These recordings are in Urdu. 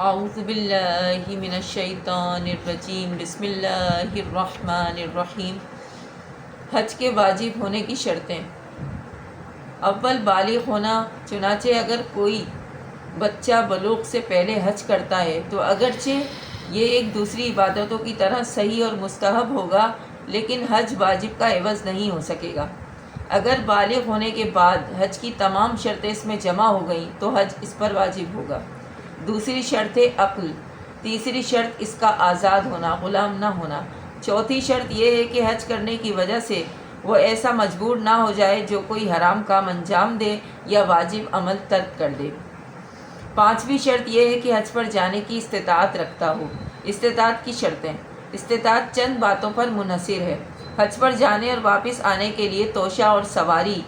اعوذ باللہ من الشیطان الرجیم بسم اللہ الرحمن الرحیم۔ حج کے واجب ہونے کی شرطیں۔ اول بالغ ہونا، چنانچہ اگر کوئی بچہ بلوغ سے پہلے حج کرتا ہے تو اگرچہ یہ ایک دوسری عبادتوں کی طرح صحیح اور مستحب ہوگا، لیکن حج واجب کا عوض نہیں ہو سکے گا۔ اگر بالغ ہونے کے بعد حج کی تمام شرطیں اس میں جمع ہو گئیں تو حج اس پر واجب ہوگا۔ دوسری شرط ہے عقل۔ تیسری شرط اس کا آزاد ہونا، غلام نہ ہونا۔ چوتھی شرط یہ ہے کہ حج کرنے کی وجہ سے وہ ایسا مجبور نہ ہو جائے جو کوئی حرام کام انجام دے یا واجب عمل ترک کر دے۔ پانچویں شرط یہ ہے کہ حج پر جانے کی استطاعت رکھتا ہو۔ استطاعت کی شرطیں۔ استطاعت چند باتوں پر منحصر ہے۔ حج پر جانے اور واپس آنے کے لیے توشہ اور سواری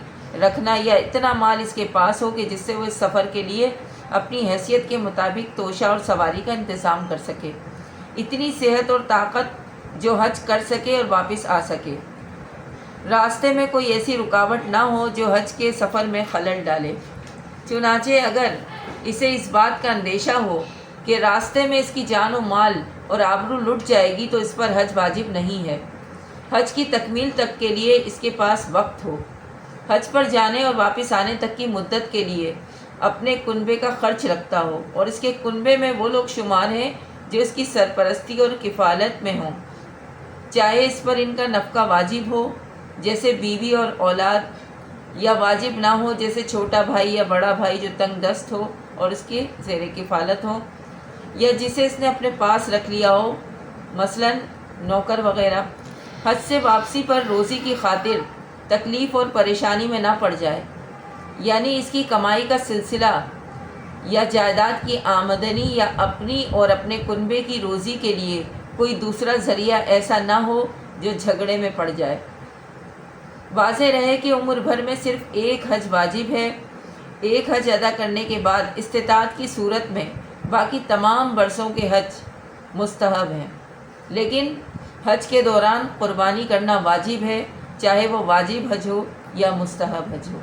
رکھنا، یا اتنا مال اس کے پاس ہو کہ جس سے وہ اس سفر کے لیے اپنی حیثیت کے مطابق توشہ اور سواری کا انتظام کر سکے۔ اتنی صحت اور طاقت جو حج کر سکے اور واپس آ سکے۔ راستے میں کوئی ایسی رکاوٹ نہ ہو جو حج کے سفر میں خلل ڈالے۔ چنانچہ اگر اسے اس بات کا اندیشہ ہو کہ راستے میں اس کی جان و مال اور آبرو لٹ جائے گی تو اس پر حج واجب نہیں ہے۔ حج کی تکمیل تک کے لیے اس کے پاس وقت ہو۔ حج پر جانے اور واپس آنے تک کی مدت کے لیے اپنے کنبے کا خرچ رکھتا ہو، اور اس کے کنبے میں وہ لوگ شمار ہیں جو اس کی سرپرستی اور کفالت میں ہوں، چاہے اس پر ان کا نفقہ واجب ہو جیسے بیوی اور اولاد، یا واجب نہ ہو جیسے چھوٹا بھائی یا بڑا بھائی جو تنگ دست ہو اور اس کے زیر کفالت ہو، یا جسے اس نے اپنے پاس رکھ لیا ہو، مثلا نوکر وغیرہ۔ حج سے واپسی پر روزی کی خاطر تکلیف اور پریشانی میں نہ پڑ جائے، یعنی اس کی کمائی کا سلسلہ یا جائیداد کی آمدنی یا اپنی اور اپنے کنبے کی روزی کے لیے کوئی دوسرا ذریعہ ایسا نہ ہو جو جھگڑے میں پڑ جائے۔ واضح رہے کہ عمر بھر میں صرف ایک حج واجب ہے۔ ایک حج ادا کرنے کے بعد استطاعت کی صورت میں باقی تمام برسوں کے حج مستحب ہیں، لیکن حج کے دوران قربانی کرنا واجب ہے، چاہے وہ واجب حج ہو یا مستحب حج ہو۔